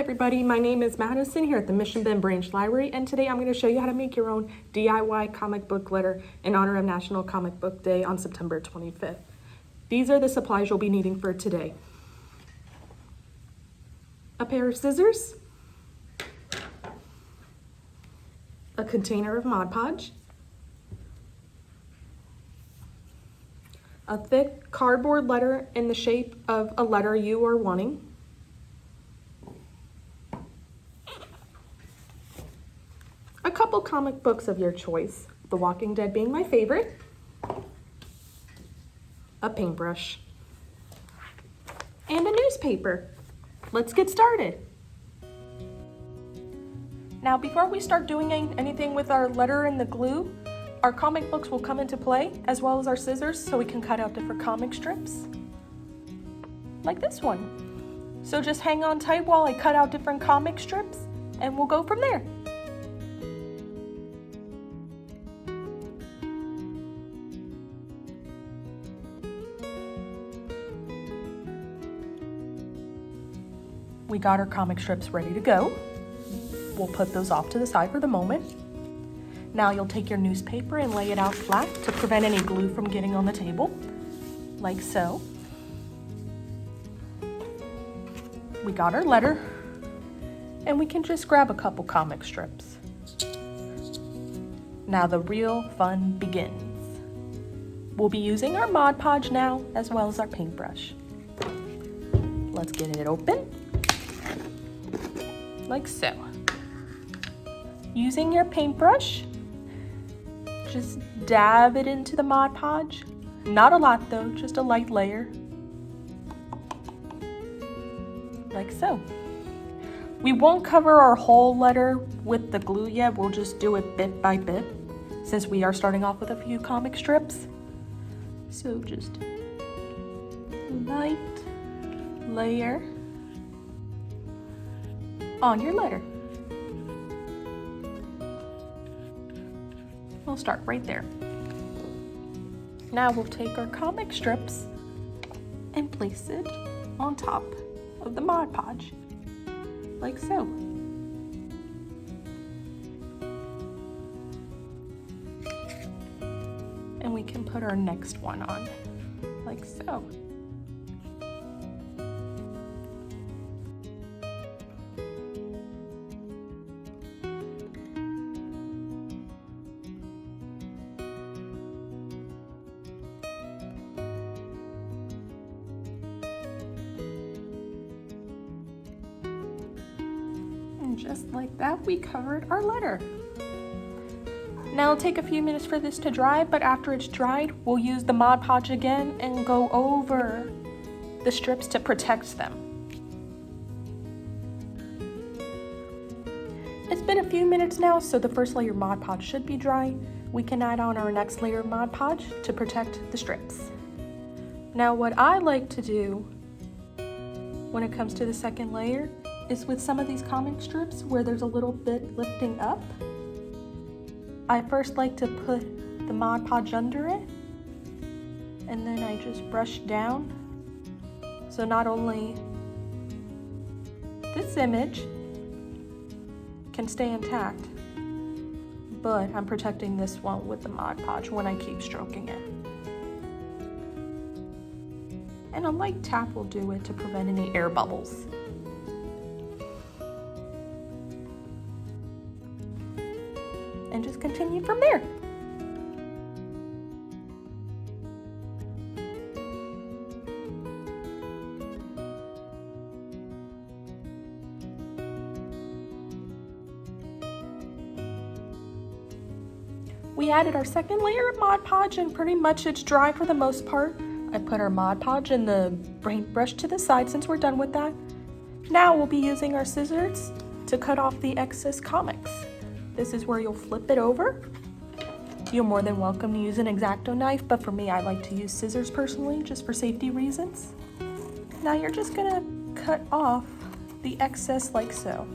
everybody, my name is Madison here at the Mission Bend Branch Library, and today I'm going to show you how to make your own DIY comic book glitter in honor of National Comic Book Day on September 25th. These are the supplies you'll be needing for today. A pair of scissors, a container of Mod Podge, a thick cardboard letter in the shape of a letter you are wanting, a couple comic books of your choice, The Walking Dead being my favorite, a paintbrush, and a newspaper. Let's get started. Now, before we start doing anything with our letter and the glue, our comic books will come into play, as well as our scissors, so we can cut out different comic strips, like this one. So just hang on tight while I cut out different comic strips, and we'll go from there. We got our comic strips ready to go. We'll put those off to the side for the moment. Now you'll take your newspaper and lay it out flat to prevent any glue from getting on the table, like so. We got our letter, and we can just grab a couple comic strips. Now the real fun begins. We'll be using our Mod Podge now, as well as our paintbrush. Let's get it open, like so. Using your paintbrush, just dab it into the Mod Podge. Not a lot though, just a light layer. Like so. We won't cover our whole letter with the glue yet, we'll just do it bit by bit, since we are starting off with a few comic strips. So just light layer on your letter. We'll start right there. Now we'll take our comic strips and place it on top of the Mod Podge, like so. And we can put our next one on, like so. And just like that, we covered our letter. Now it'll take a few minutes for this to dry, but after it's dried, we'll use the Mod Podge again and go over the strips to protect them. It's been a few minutes now, so the first layer of Mod Podge should be dry. We can add on our next layer of Mod Podge to protect the strips. Now what I like to do when it comes to the second layer is with some of these comic strips where there's a little bit lifting up, I first like to put the Mod Podge under it, and then I just brush down. So not only this image can stay intact, but I'm protecting this one with the Mod Podge when I keep stroking it. And a light tap will do it to prevent any air bubbles. And just continue from there. We added our second layer of Mod Podge, and pretty much it's dry for the most part. I put our Mod Podge and the paintbrush to the side since we're done with that. Now we'll be using our scissors to cut off the excess comics. This is where you'll flip it over. You're more than welcome to use an X-Acto knife, but for me, I like to use scissors personally, just for safety reasons. Now you're just gonna cut off the excess like so.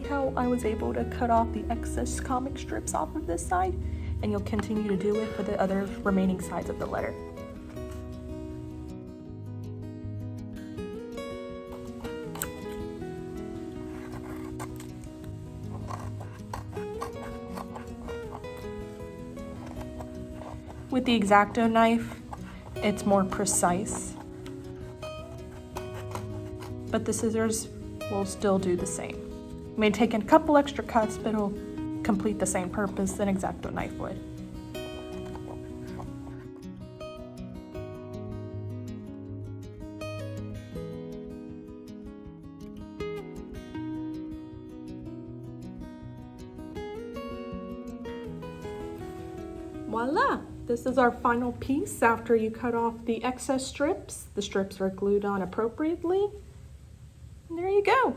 how I was able to cut off the excess comic strips off of this side? And you'll continue to do it for the other remaining sides of the letter. With the X-Acto knife, it's more precise, but the scissors will still do the same. It may take a couple extra cuts, but it'll complete the same purpose an X-Acto knife would. Voila! This is our final piece after you cut off the excess strips. The strips are glued on appropriately. And there you go.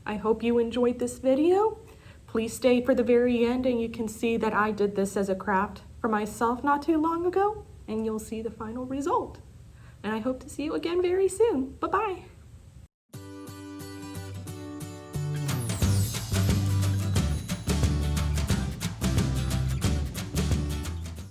I hope you enjoyed this video. Please stay for the very end and you can see that I did this as a craft for myself not too long ago, and you'll see the final result. And I hope to see you again very soon. Bye-bye.